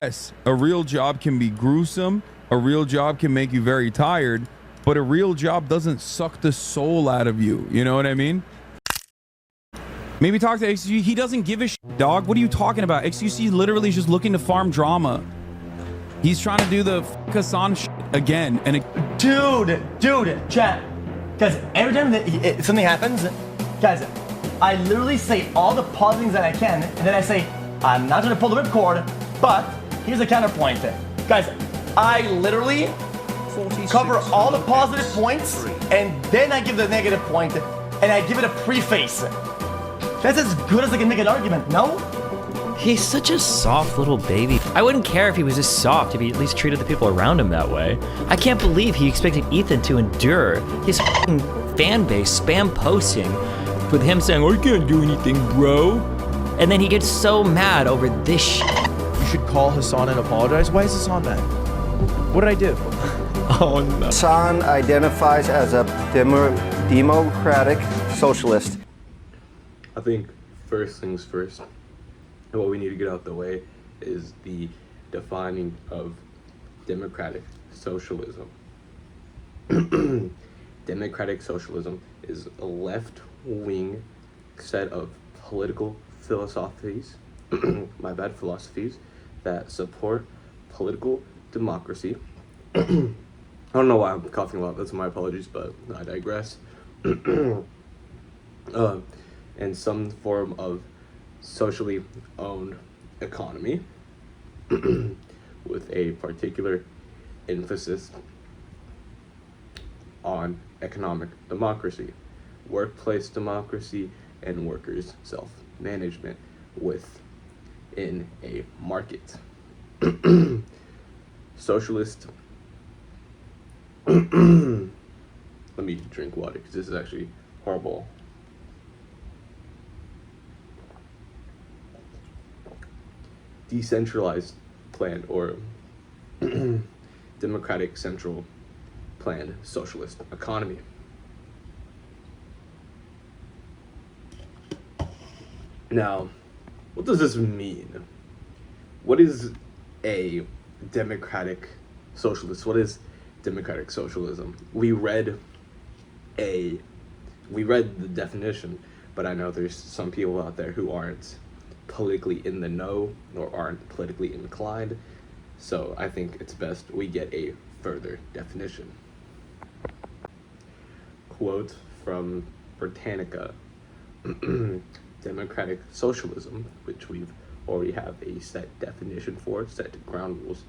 Yes, a real job can be gruesome. A real job can make you very tired, but a real job doesn't suck the soul out of you. You know what I mean? Maybe talk to XQC. He doesn't give a shit, dog. What are you talking about? XQC literally is just looking to farm drama. He's trying to do the Hasan shit again. And dude, chat. Guys, every time that something happens, guys, I literally say all the positive things that I can, and then I say, I'm not gonna pull the ripcord, but here's a counterpoint. Guys, I literally cover all the positive points, and then I give the negative point, and I give it a preface. That's as good as I can make an argument, no? He's such a soft little baby. I wouldn't care if he was just soft if he at least treated the people around him that way. I can't believe he expected Ethan to endure his f***ing fan base spam posting with him saying, I can't do anything, bro. And then he gets so mad over this shit. You should call Hasan and apologize. Why is Hasan mad? What did I do? Oh no. Hasan identifies as a democratic socialist. I think first things first, and what we need to get out the way is the defining of democratic socialism. Democratic socialism is a left-wing set of political philosophies, philosophies that support political democracy. I don't know why I'm coughing a lot, that's my apologies, but I digress. And some form of socially owned economy with a particular emphasis on economic democracy, workplace democracy, and workers' self-management within a market. Socialist. Let me drink water because this is actually horrible. Decentralized planned or democratic central planned socialist economy. Now, what does this mean? What is a democratic socialist? What is democratic socialism? We read the definition, but I know there's some people out there who aren't politically in the know or aren't politically inclined, so I think it's best we get a further definition. Quote from Britannica. Democratic socialism, which we've already have a set definition for, set ground rules.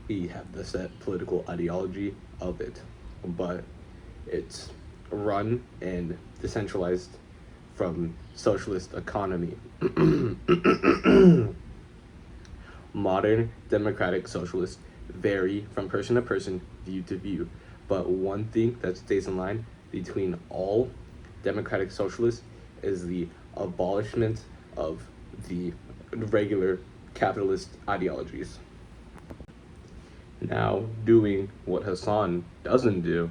We have the set political ideology of it, but it's run and decentralized from socialist economy. Modern democratic socialists vary from person to person, view to view, but one thing that stays in line between all democratic socialists is the abolishment of the regular capitalist ideologies. Now, doing what Hasan doesn't do,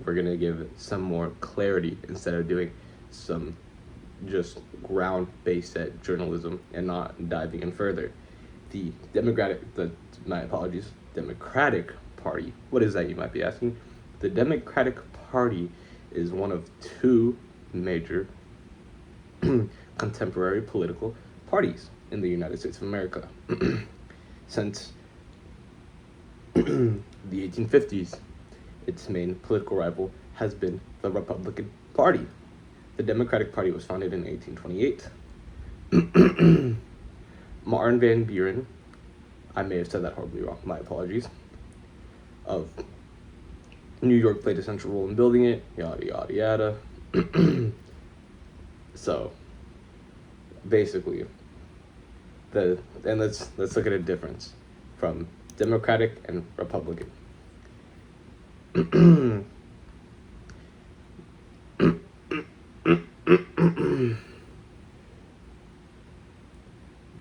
we're gonna give it some more clarity instead of doing some just ground-based set journalism and not diving in further. The Democratic Party, what is that, you might be asking? The Democratic Party is one of two major contemporary political parties in the United States of America. Since the 1850s, its main political rival has been the Republican Party. The Democratic Party was founded in 1828. Martin Van Buren, I may have said that horribly wrong, my apologies, of New York played a central role in building it, yada, yada, yada. So, basically, and let's look at a difference from Democratic and Republican.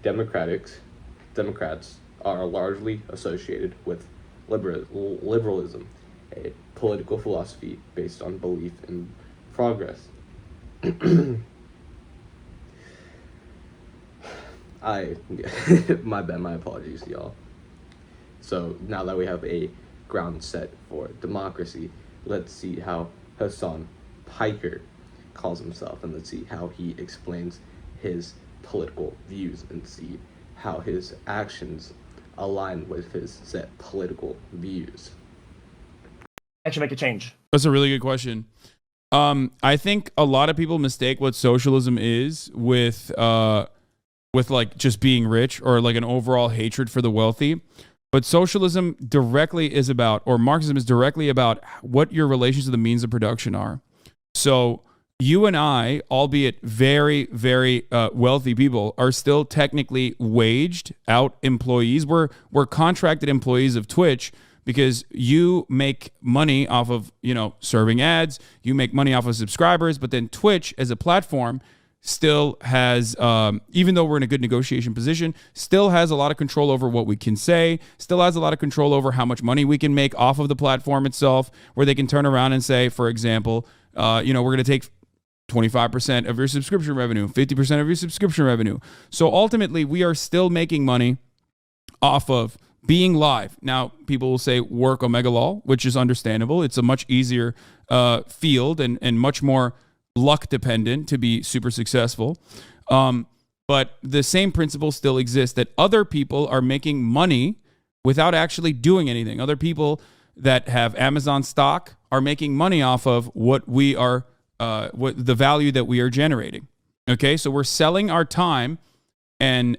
Democrats are largely associated with liberalism, a political philosophy based on belief in progress. My bad, my apologies, y'all. So now that we have a ground set for democracy, let's see how Hasan Piker calls himself, and let's see how he explains his political views, and see how his actions align with his set political views. Actually make a change. That's a really good question. I think a lot of people mistake what socialism is with like just being rich, or like an overall hatred for the wealthy. But socialism directly is about, or Marxism is directly about, what your relations to the means of production are. So you and I, albeit very, very wealthy people, are still technically waged out employees. We're contracted employees of Twitch, because you make money off of, serving ads, you make money off of subscribers, but then Twitch as a platform still has, even though we're in a good negotiation position, still has a lot of control over what we can say, still has a lot of control over how much money we can make off of the platform itself, where they can turn around and say, for example, we're going to take 25% of your subscription revenue, 50% of your subscription revenue. So ultimately, we are still making money off of being live. Now, people will say work Omega Law, which is understandable. It's a much easier field and much more luck dependent to be super successful. But the same principle still exists, that other people are making money without actually doing anything. Other people that have Amazon stock are making money off of what we are, what the value that we are generating. Okay, so we're selling our time and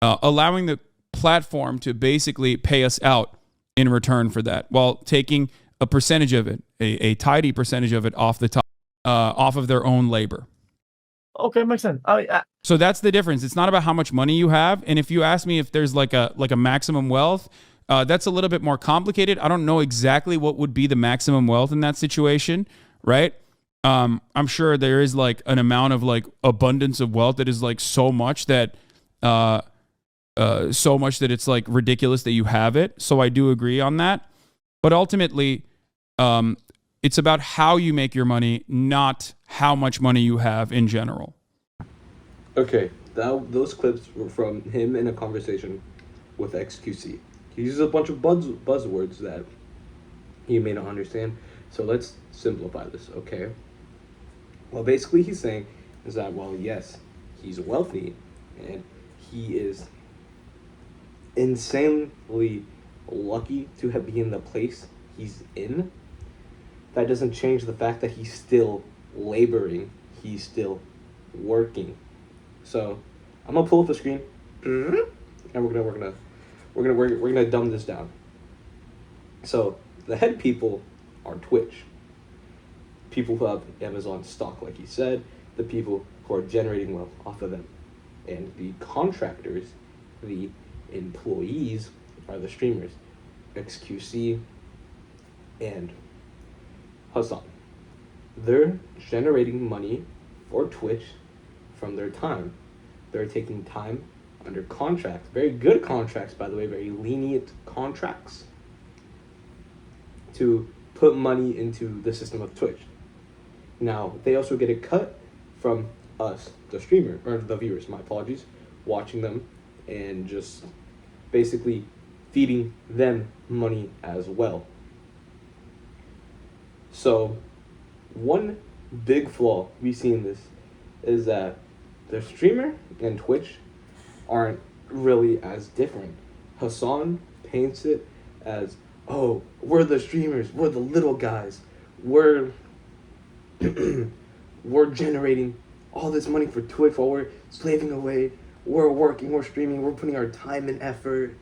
allowing the platform to basically pay us out in return for that, while taking a percentage of it, a tidy percentage of it off the top, off of their own labor. Okay, makes sense. So that's the difference. It's not about how much money you have. And if you ask me if there's like a maximum wealth, that's a little bit more complicated. I don't know exactly what would be the maximum wealth in that situation, right? I'm sure there is like an amount of like abundance of wealth that is like so much that it's like ridiculous that you have it. So I do agree on that. But ultimately, it's about how you make your money, not how much money you have in general. Okay, those clips were from him in a conversation with XQC. He uses a bunch of buzzwords that you may not understand. So let's simplify this, okay? Well, basically he's saying is that, well, yes, he's wealthy and he is insanely lucky to have been in the place he's in. That doesn't change the fact that he's still laboring, he's still working. So I'm gonna pull up the screen, and we're gonna dumb this down. So the head people are Twitch, people who have Amazon stock, like he said, the people who are generating wealth off of them, and the contractors, the employees, are the streamers, XQC and Hasan. They're generating money for Twitch from their time. They're taking time under contract, very good contracts, by the way, very lenient contracts, to put money into the system of Twitch. Now, they also get a cut from us, the streamer, or the viewers, my apologies, watching them and just basically feeding them money as well. So, one big flaw we see in this is that the streamer and Twitch aren't really as different. Hasan paints it as, oh, we're the streamers, we're the little guys, we're generating all this money for Twitch while we're slaving away, we're working, we're streaming, we're putting our time and effort,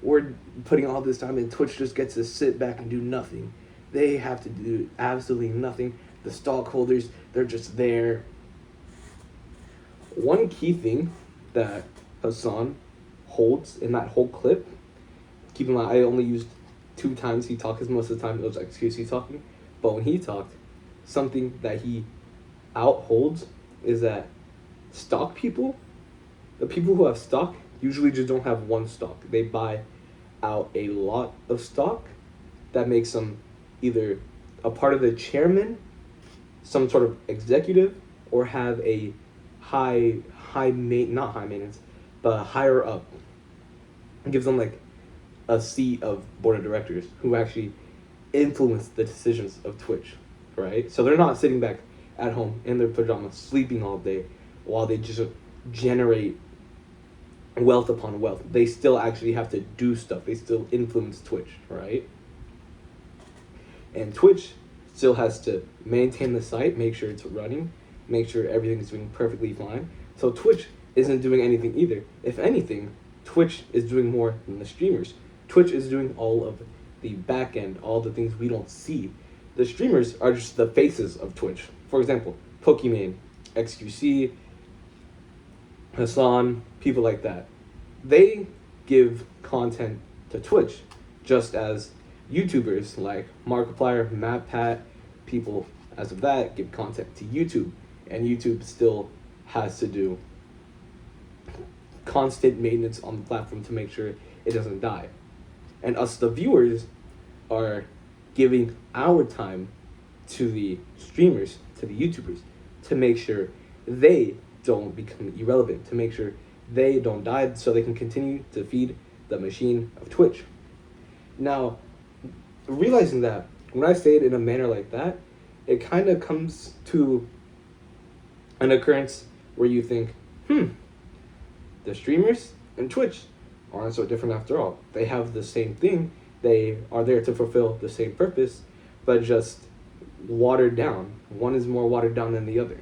we're putting all this time, and Twitch just gets to sit back and do nothing. They have to do absolutely nothing. The stockholders, they're just there. One key thing that Hasan holds in that whole clip, keep in mind, I only used 2 times he talked, because most of the time it was XQC talking, but when he talked, something that he outholds is that stock people, the people who have stock, usually just don't have one stock. They buy out a lot of stock that makes them either a part of the chairman, some sort of executive, or have a high not high maintenance, but higher up. It gives them like a seat of board of directors who actually influence the decisions of Twitch, right? So they're not sitting back at home in their pajamas sleeping all day while they just generate wealth upon wealth. They still actually have to do stuff. They still influence Twitch, right? And Twitch still has to maintain the site, make sure it's running, make sure everything's doing perfectly fine. So Twitch isn't doing anything either. If anything, Twitch is doing more than the streamers. Twitch is doing all of the back end, all the things we don't see. The streamers are just the faces of Twitch. For example, Pokimane, XQC, Hasan, people like that. They give content to Twitch just as YouTubers like Markiplier, MatPat, people as of that give content to YouTube. And YouTube still has to do constant maintenance on the platform to make sure it doesn't die. And us, the viewers, are giving our time to the streamers, to the YouTubers, to make sure they don't become irrelevant, to make sure they don't die so they can continue to feed the machine of Twitch. Now, realizing that, when I say it in a manner like that, it kind of comes to an occurrence where you think, the streamers and Twitch aren't so different after all. They have the same thing. They are there to fulfill the same purpose, but just watered down. One is more watered down than the other.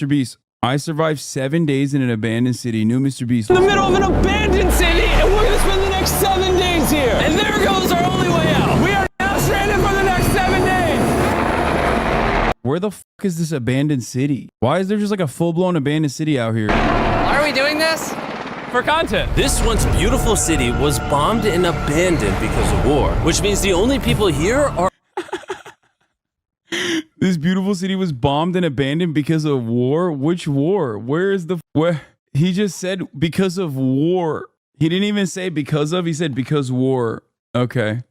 MrBeast, I survived 7 days in an abandoned city. New MrBeast. In the middle of an abandoned city, and we're gonna spend the next 7 days here. And there goes our only way out. We are now stranded for the next 7 days. Where the fuck is this abandoned city? Why is there just like a full-blown abandoned city out here? Are we doing this? For content. This once beautiful city was bombed and abandoned because of war, which means the only people here are... This beautiful city was bombed and abandoned because of war? Which war? Where is the... Where? He just said because of war. He didn't even say because of. He said because war. Okay.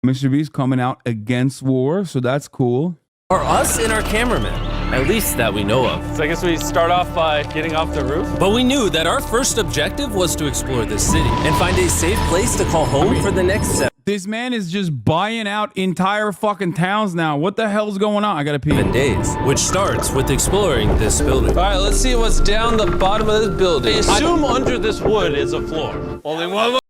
MrBeast coming out against war, so that's cool. Are us and our cameramen. At least that we know of. So I guess we start off by getting off the roof. But we knew that our first objective was to explore this city and find a safe place to call home for the next 7 This man is just buying out entire fucking towns now. What the hell's going on? I gotta pee. days, which starts with exploring this building. All right, let's see what's down the bottom of this building. I assume under this wood is a floor. Only one.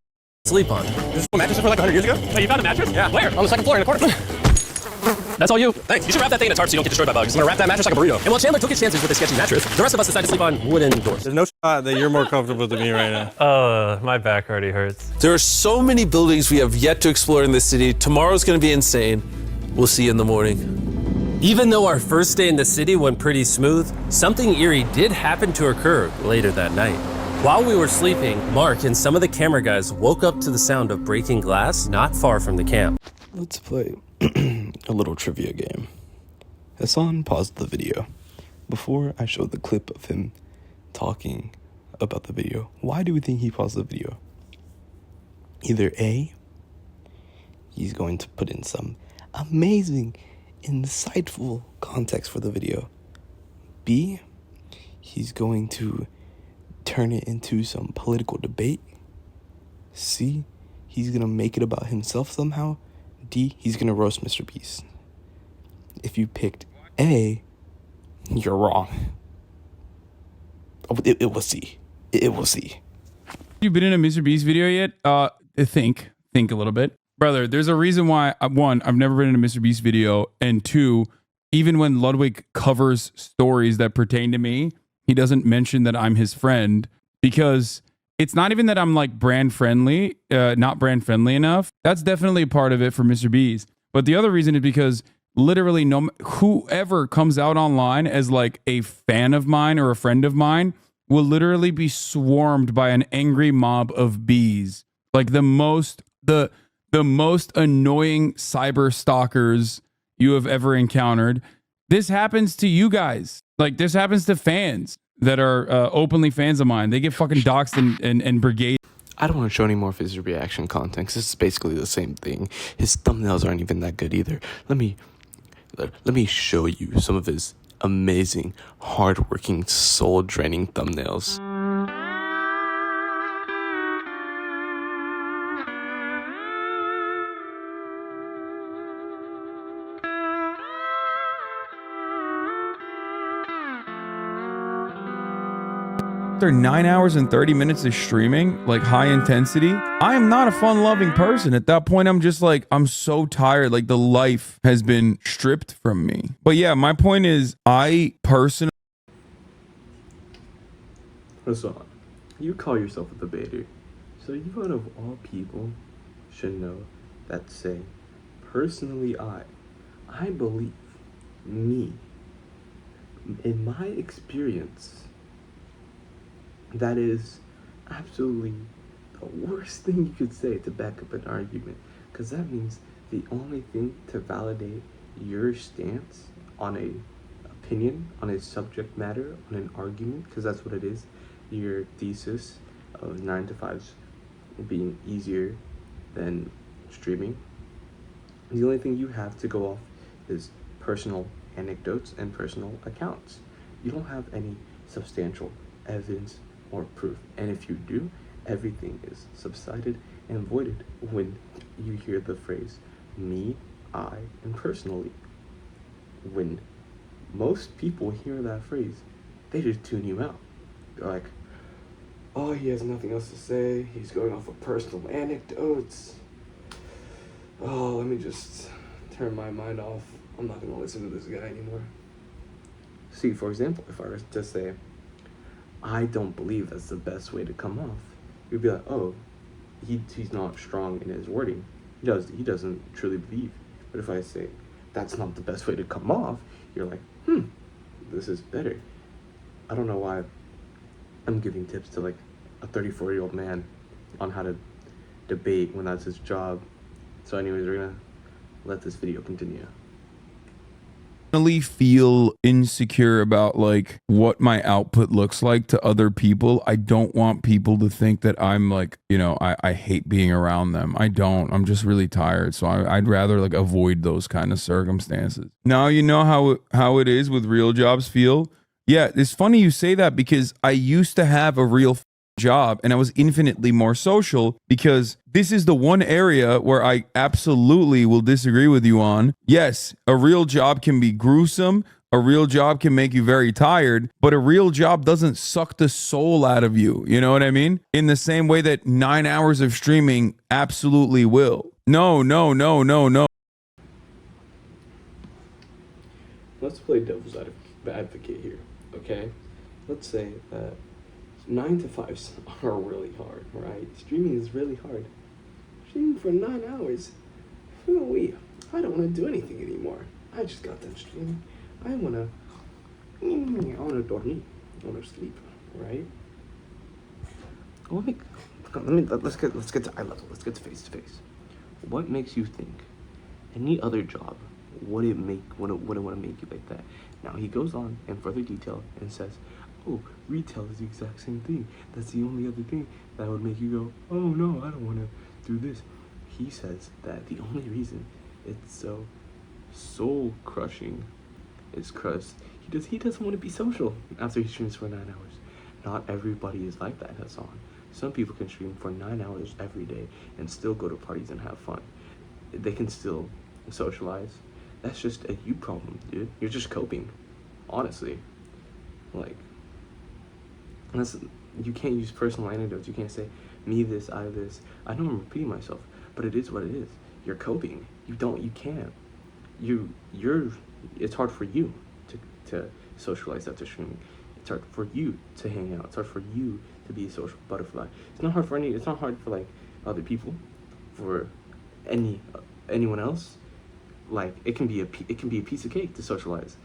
Sleep on. This mattress for like 100 years ago? Oh, you found a mattress? Yeah. Where? On the second floor in the corner. That's all you. Thanks. You should wrap that thing in a tarp so you don't get destroyed by bugs. I'm gonna wrap that mattress like a burrito. And while Chandler took his chances with his sketchy mattress, the rest of us decided to sleep on wooden doors. There's no shot that you're more comfortable than me right now. Oh, my back already hurts. There are so many buildings we have yet to explore in this city. Tomorrow's gonna be insane. We'll see you in the morning. Even though our first day in the city went pretty smooth, something eerie did happen to occur later that night. While we were sleeping, Mark and some of the camera guys woke up to the sound of breaking glass not far from the camp. Let's play a little trivia game. Hasan paused the video before I showed the clip of him talking about the video. Why do we think he paused the video? Either A, he's going to put in some amazing, insightful context for the video. B, he's going to turn it into some political debate. C, he's going to make it about himself somehow. D, he's going to roast MrBeast. If you picked A, you're wrong. It was C. It was C. You been in a MrBeast video yet? Think a little bit. Brother, there's a reason why, one, I've never been in a MrBeast video, and two, even when Ludwig covers stories that pertain to me, he doesn't mention that I'm his friend, because it's not even that I'm like brand friendly, not brand friendly enough. That's definitely a part of it for MrBeast. But the other reason is because literally whoever comes out online as like a fan of mine or a friend of mine will literally be swarmed by an angry mob of bees. Like the most annoying cyber stalkers you have ever encountered. This happens to you guys. Like this happens to fans. that are openly fans of mine. They get fucking doxxed and brigade. I don't want to show any more of his reaction content because it's basically the same thing. His thumbnails aren't even that good either. Let me show you some of his amazing, hardworking, soul-draining thumbnails. After 9 hours and 30 minutes of streaming, like high intensity, I am not a fun-loving person. At that point, I'm just like, I'm so tired. Like the life has been stripped from me. But yeah, my point is, I personally... Hasan, you call yourself a debater, so you out of all people should know that say, personally I believe, me, in my experience, that is absolutely the worst thing you could say to back up an argument, because that means the only thing to validate your stance on a opinion, on a subject matter, on an argument, because that's what it is, your thesis of 9 to 5s being easier than streaming. The only thing you have to go off is personal anecdotes and personal accounts. You don't have any substantial evidence or proof, and if you do, everything is subsided and voided when you hear the phrase me, I, and personally. When most people hear that phrase, they just tune you out. They're like, oh, he has nothing else to say, he's going off of personal anecdotes. Oh, let me just turn my mind off, I'm not gonna listen to this guy anymore. See, for example, if I were to say, I don't believe that's the best way to come off, you'd be like, oh, he's not strong in his wording. He doesn't truly believe. But if I say, that's not the best way to come off, you're like, this is better. I don't know why I'm giving tips to like a 34-year-old man on how to debate when that's his job. So anyways, we're gonna let this video continue. Feel insecure about like what my output looks like to other people. I don't want people to think that I'm like, you know, I hate being around them. I don't. I'm just really tired. So I'd rather like avoid those kind of circumstances. Now you know how it is with real jobs feel. Yeah, it's funny you say that because I used to have a real job and I was infinitely more social, because this is the one area where I absolutely will disagree with you on. Yes, a real job can be gruesome. A real job can make you very tired, but a real job doesn't suck the soul out of you. You know what I mean? In the same way that 9 hours of streaming absolutely will. No. Let's play devil's advocate here, okay? Let's say that 9 to 5s are really hard, right? Streaming is really hard. Streaming for 9 hours. I don't want to do anything anymore. I just got done streaming. I want to dormir. I want to sleep, right? Let's get to eye level. Let's get to face. What makes you think any other job would it want to make you like that? Now he goes on in further detail and says, oh, retail is the exact same thing. That's the only other thing that would make you go, oh no, I don't want to do this. He says that the only reason it's so soul crushing is because he doesn't want to be social after he streams for 9 hours. Not everybody is like that, Hasan. Some people can stream for 9 hours every day and still go to parties and have fun. They can still socialize. That's just a you problem, dude. You're just coping, honestly. Like, you can't use personal anecdotes. You can't say, me this, I this. I know I'm repeating myself, but it is what it is. You're coping. You can't. It's hard for you to socialize after streaming. It's hard for you to hang out. It's hard for you to be a social butterfly. It's not hard for like other people, for anyone else. Like it can be a piece of cake to socialize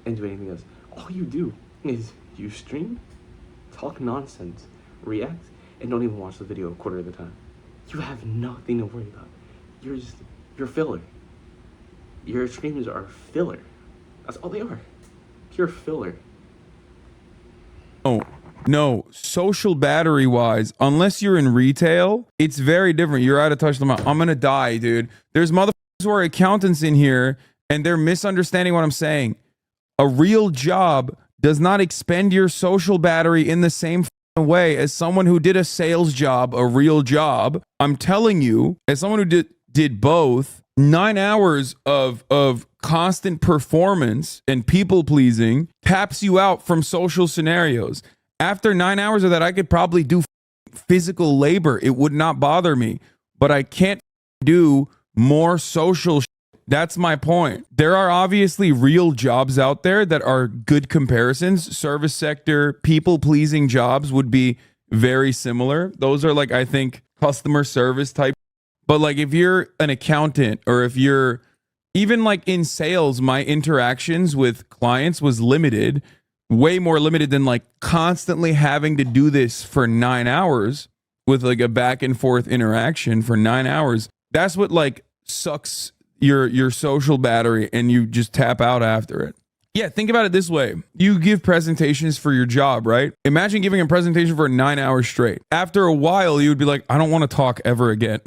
and do anything else. All you do is you stream, talk nonsense, react, and don't even watch the video a quarter of the time. You have nothing to worry about. You're filler. Your streams are filler. That's all they are. Pure filler. No, social battery wise, unless you're in retail, it's very different. You're out of touch with them. I'm gonna die, dude. There's motherfuckers who are accountants in here and they're misunderstanding what I'm saying. A real job does not expend your social battery in the same way as someone who did a sales job, a real job. I'm telling you, as someone who did both, 9 hours of constant performance and people pleasing taps you out from social scenarios. After 9 hours of that, I could probably do physical labor. It would not bother me, but I can't do more social shit. That's my point. There are obviously real jobs out there that are good comparisons. Service sector, people pleasing jobs would be very similar. Those are like, I think, customer service type. But like if you're an accountant or if you're even like in sales, my interactions with clients was limited, way more limited than like constantly having to do this for 9 hours with like a back and forth interaction for 9 hours. That's what like sucks your social battery and you just tap out after it. Yeah, think about it this way. You give presentations for your job, right? Imagine giving a presentation for 9 hours straight. After a while, you would be like, I don't want to talk ever again.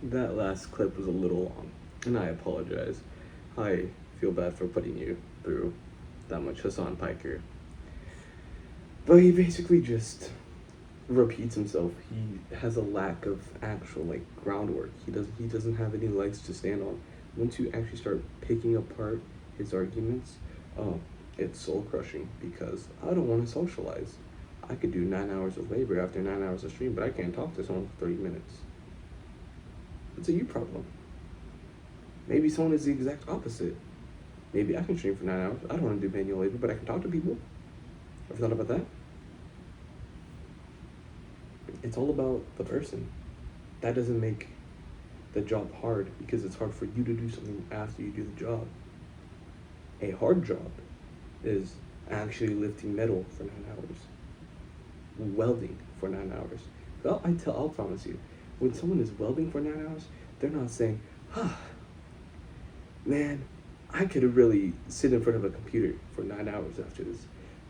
That last clip was a little long, and I apologize. I feel bad for putting you through that much Hasan Piker. But he basically just repeats himself. He has a lack of actual like groundwork. He doesn't have any legs to stand on. Once you actually start picking apart his arguments, it's soul crushing because I don't want to socialize. I could do 9 hours of labor after 9 hours of stream, but I can't talk to someone for 30 minutes. It's a you problem. Maybe someone is the exact opposite. Maybe I can stream for 9 hours. I don't want to do manual labor, but I can talk to people. Ever thought about that? It's all about the person. That doesn't make the job hard because it's hard for you to do something after you do the job. A hard job is actually lifting metal for 9 hours. Welding for 9 hours. Well, I'll promise you, when someone is welding for 9 hours, they're not saying, man, I could have really sit in front of a computer for 9 hours after this.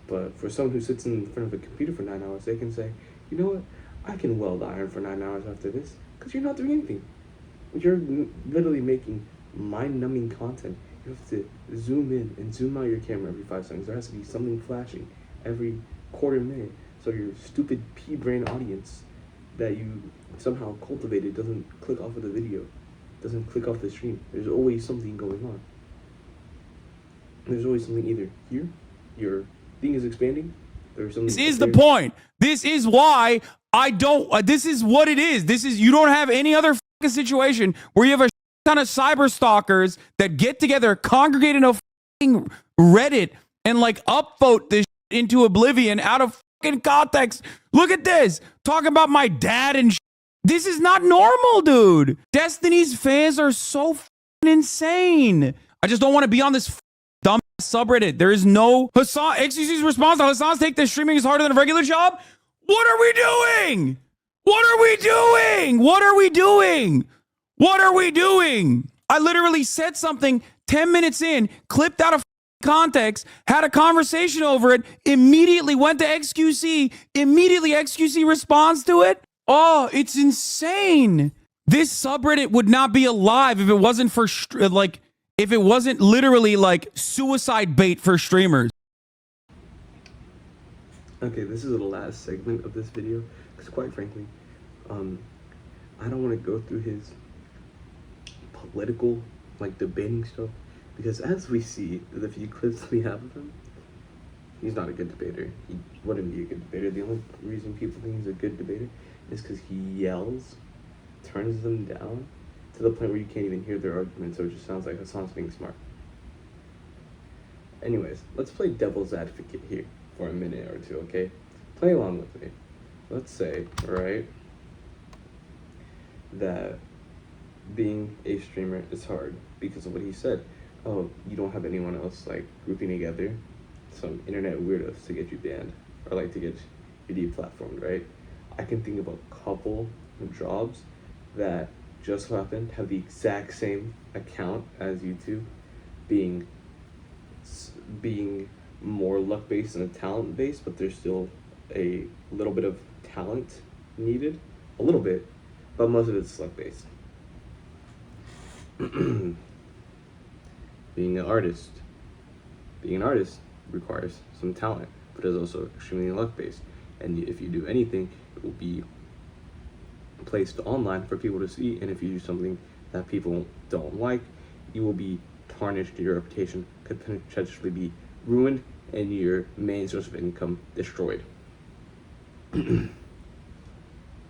But for someone who sits in front of a computer for 9 hours, they can say, you know what, I can weld iron for 9 hours after this, because you're not doing anything. You're literally making mind-numbing content. You have to zoom in and zoom out your camera every 5 seconds. There has to be something flashing every quarter minute, so your stupid pea-brain audience that you somehow cultivated doesn't click off of the video, doesn't click off the stream. There's always something going on. There's always something either here, your thing is expanding, there's something. This is the point. This is why I don't, this is what it is. This is, you don't have any other fucking situation where you have a ton of cyber stalkers that get together, congregate in a fucking Reddit and like upvote this into oblivion out of fucking context. Look at this. Talking about my dad and this is not normal, dude. Destiny's fans are so fucking insane. I just don't want to be on this dumb subreddit. There is no Hasan. XQC's response to Hasan's take that streaming is harder than a regular job. What are we doing? What are we doing? What are we doing? What are we doing? I literally said something 10 minutes in, clipped out of context, had a conversation over it, immediately went to XQC, immediately XQC responds to it. Oh, it's insane. This subreddit would not be alive if it wasn't for if it wasn't literally like suicide bait for streamers. Okay, this is the last segment of this video because quite frankly, I don't want to go through his political like debating stuff because as we see the few clips we have of him, he's not a good debater. He wouldn't be a good debater. The only reason people think he's a good debater is because he yells, turns them down to the point where you can't even hear their argument, so it just sounds like Hasan's being smart. Anyways, let's play devil's advocate here for a minute or two, okay? Play along with me. Let's say, right, that being a streamer is hard because of what he said. Oh, you don't have anyone else like grouping together some internet weirdos to get you banned or like to get you deplatformed, right? I can think of a couple of jobs that just so happen have the exact same account as YouTube, being more luck based than talent based, but there's still a little bit of talent needed, a little bit, but most of it's luck based. Being an artist requires some talent, but is also extremely luck based. And if you do anything, it will be placed online for people to see. And if you do something that people don't like, you will be tarnished. Your reputation could potentially be ruined, and your main source of income destroyed.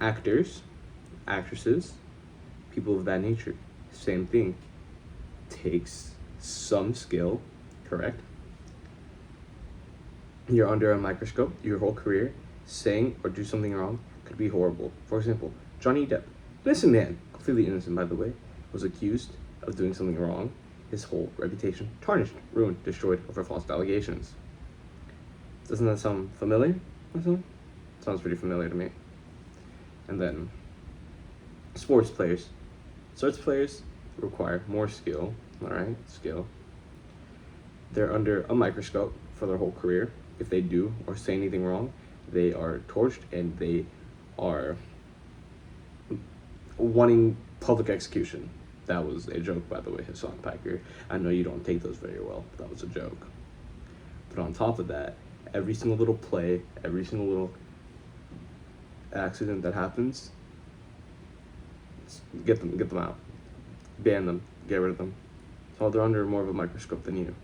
Actors, actresses, people of that nature, same thing. Takes some skill, correct? You're under a microscope your whole career. Saying or do something wrong could be horrible. For example, Johnny Depp, innocent man, completely innocent by the way, was accused of doing something wrong. His whole reputation tarnished, ruined, destroyed over false allegations. Doesn't that sound familiar? Sounds pretty familiar to me. And then sports players. Sports players require more skill, alright? Skill. They're under a microscope for their whole career. If they do or say anything wrong, they are torched and they are wanting public execution. That was a joke, by the way, Hasan Piker. I know you don't take those very well, but that was a joke. But on top of that, every single little play, every single little accident that happens, get them out. Ban them, get rid of them. So they're under more of a microscope than you.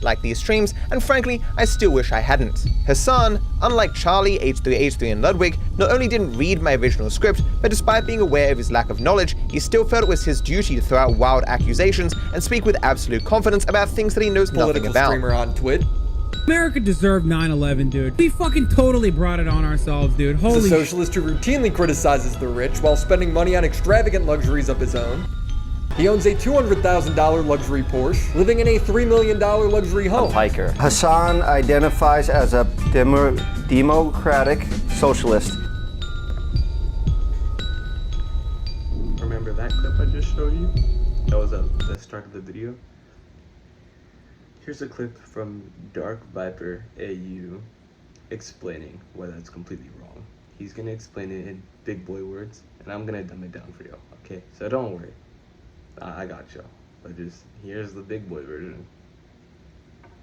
like these streams, and frankly, I still wish I hadn't. Hasan, unlike Charlie, H3H3 and Ludwig, not only didn't read my original script, but despite being aware of his lack of knowledge, he still felt it was his duty to throw out wild accusations and speak with absolute confidence about things that he knows nothing about. Streamer on Twitch. America deserved 9/11, dude. We fucking totally brought it on ourselves, dude. Holy He's a socialist who routinely criticizes the rich while spending money on extravagant luxuries of his own. He owns a $200,000 luxury Porsche, living in a $3 million luxury home. Piker. Hasan identifies as a democratic socialist. Remember that clip I just showed you? That was at the start of the video. Here's a clip from Dark Viper AU explaining why that's completely wrong. He's gonna explain it in big boy words, and I'm gonna dumb it down for you. Okay, so don't worry. I got you. But just here's the big boy version.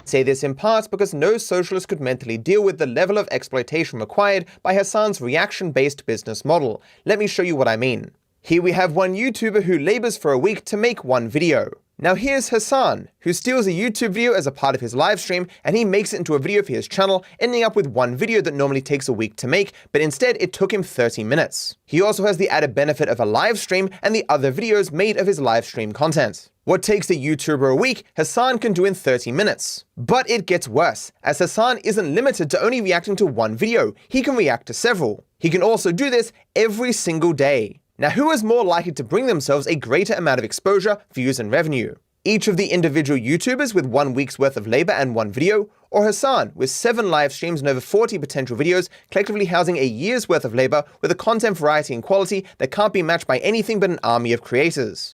Say this in part because no socialist could mentally deal with the level of exploitation required by Hasan's reaction-based business model. Let me show you what I mean. Here we have one YouTuber who labors for a week to make one video. Now here's Hasan, who steals a YouTube video as a part of his live stream, and he makes it into a video for his channel, ending up with one video that normally takes a week to make, but instead it took him 30 minutes. He also has the added benefit of a live stream and the other videos made of his live stream content. What takes a YouTuber a week, Hasan can do in 30 minutes. But it gets worse, as Hasan isn't limited to only reacting to one video, he can react to several. He can also do this every single day. Now, who is more likely to bring themselves a greater amount of exposure, views, and revenue? Each of the individual YouTubers with 1 week's worth of labor and one video, or Hasan with 7 live streams and over 40 potential videos, collectively housing a year's worth of labor with a content variety and quality that can't be matched by anything but an army of creators?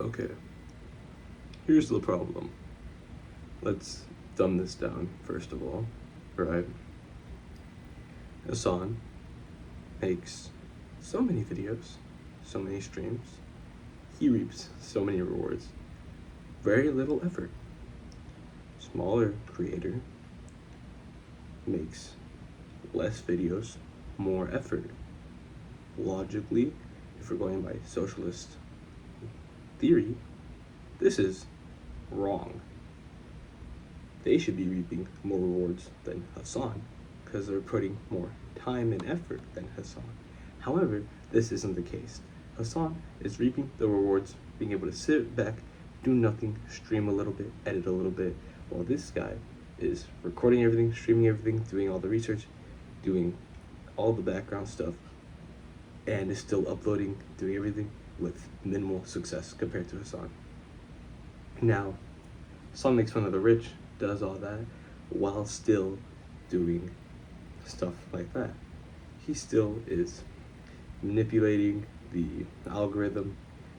Okay, here's the problem. Let's dumb this down first of all, right? Hasan makes so many videos, so many streams, he reaps so many rewards. Very little effort. Smaller creator makes less videos, more effort. Logically, if we're going by socialist theory, this is wrong. They should be reaping more rewards than Hasan because they're putting more time and effort than Hasan. However, this isn't the case. Hasan is reaping the rewards, being able to sit back, do nothing, stream a little bit, edit a little bit, while this guy is recording everything, streaming everything, doing all the research, doing all the background stuff, and is still uploading, doing everything with minimal success compared to Hasan. Now, Hasan makes fun of the rich, does all that, while still doing stuff like that. He still is manipulating the algorithm,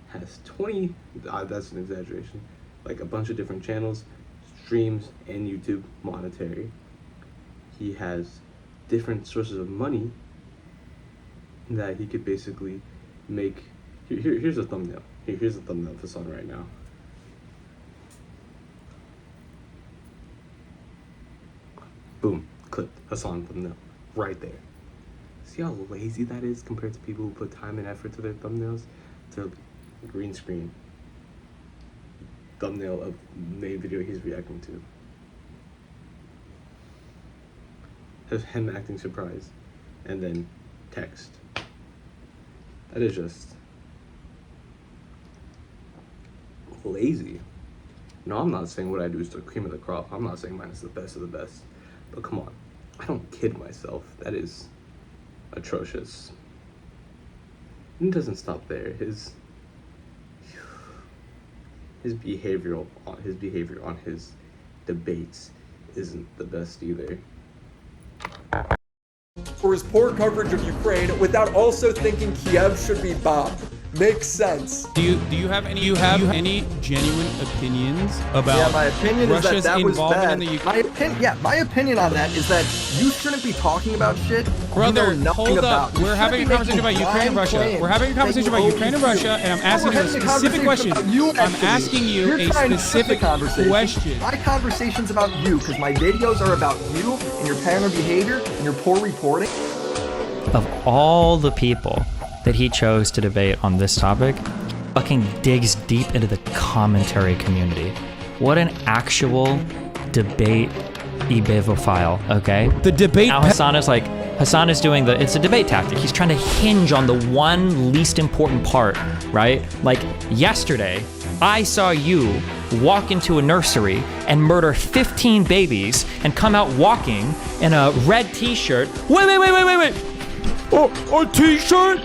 has 20, that's an exaggeration, like a bunch of different channels, streams, and YouTube monetary. He has different sources of money that he could basically make. Here's a thumbnail. Here's a thumbnail of Hasan right now. Boom, clipped Hasan thumbnail right there. See how lazy that is compared to people who put time and effort to their thumbnails? To green screen thumbnail of main video he's reacting to. Has him acting surprised, and then text. That is just lazy. No, I'm not saying what I do is the cream of the crop. I'm not saying mine is the best of the best. But come on, I don't kid myself. That is atrocious. And it doesn't stop there. His behavior on his debates isn't the best either. For his poor coverage of Ukraine without also thinking Kiev should be bombed. Makes sense. Do you have any genuine opinions about my opinion Russia's is that was involvement bad. in the Ukraine? My opinion on that is that you shouldn't be talking about shit. Brother, you know hold up. about. We're having a conversation about Ukraine and Russia. We're having a conversation about Ukraine and Russia, and I'm asking you a specific question. I'm asking you a specific question. My conversation's about you, because my videos are about you and your pattern of behavior and your poor reporting. Of all the people that he chose to debate on this topic, fucking digs deep into the commentary community. What an actual debate ebevophile, okay? The debate. Now Hasan is doing it's a debate tactic. He's trying to hinge on the one least important part, right? Like yesterday, I saw you walk into a nursery and murder 15 babies and come out walking in a red t-shirt. Wait. Oh, a t-shirt?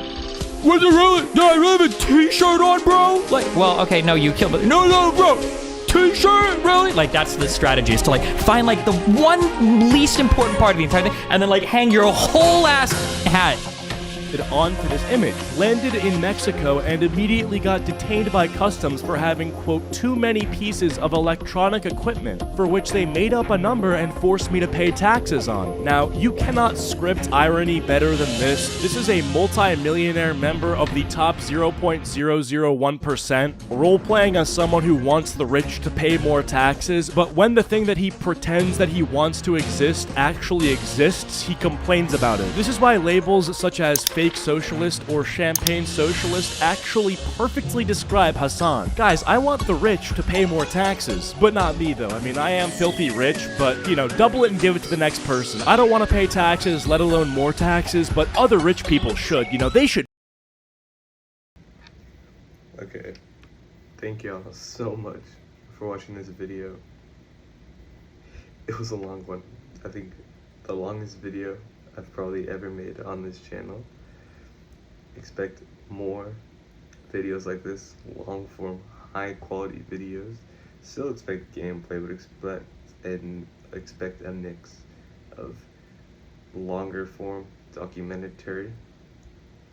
Was it really? Did I really have a t-shirt on, bro? Like, well, okay, no, you killed it. No, bro. T-shirt, really? Like, that's the strategy, is to like find like the one least important part of the entire thing and then like hang your whole ass hat onto this image, landed in Mexico, and immediately got detained by customs for having, quote, too many pieces of electronic equipment, for which they made up a number and forced me to pay taxes on. Now, you cannot script irony better than this. This is a multi-millionaire member of the top 0.001%, role-playing as someone who wants the rich to pay more taxes, but when the thing that he pretends that he wants to exist actually exists, he complains about it. This is why labels such as fake socialist or champagne socialist actually perfectly describe Hasan. Guys, I want the rich to pay more taxes, but not me though. I mean, I am filthy rich, but, you know, double it and give it to the next person. I don't want to pay taxes, let alone more taxes, but other rich people should. You know, they should. Okay, thank y'all so much for watching this video. It was a long one. I think the longest video I've probably ever made on this channel. Expect more videos like this, long form, high quality videos. Still expect gameplay, but expect a mix of longer form, documentary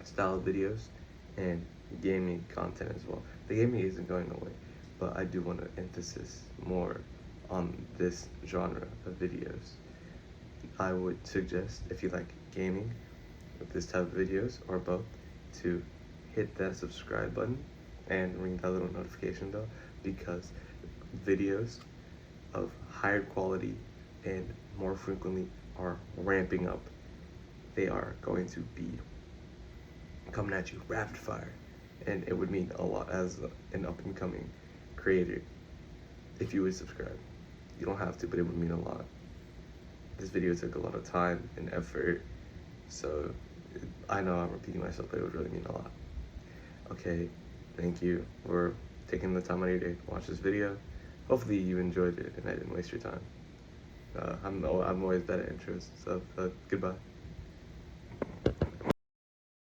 style videos and gaming content as well. The gaming isn't going away, but I do want to emphasis more on this genre of videos. I would suggest, if you like gaming with this type of videos or both, to hit that subscribe button and ring that little notification bell, because videos of higher quality and more frequently are ramping up. They are going to be coming at you rapid fire, and it would mean a lot as an up and coming creator if you would subscribe. You don't have to, but it would mean a lot. This video took a lot of time and effort, so I know I'm repeating myself, but it would really mean a lot. Okay, thank you for taking the time out of your day to watch this video. Hopefully you enjoyed it and I didn't waste your time. I'm always bad at intros, so goodbye.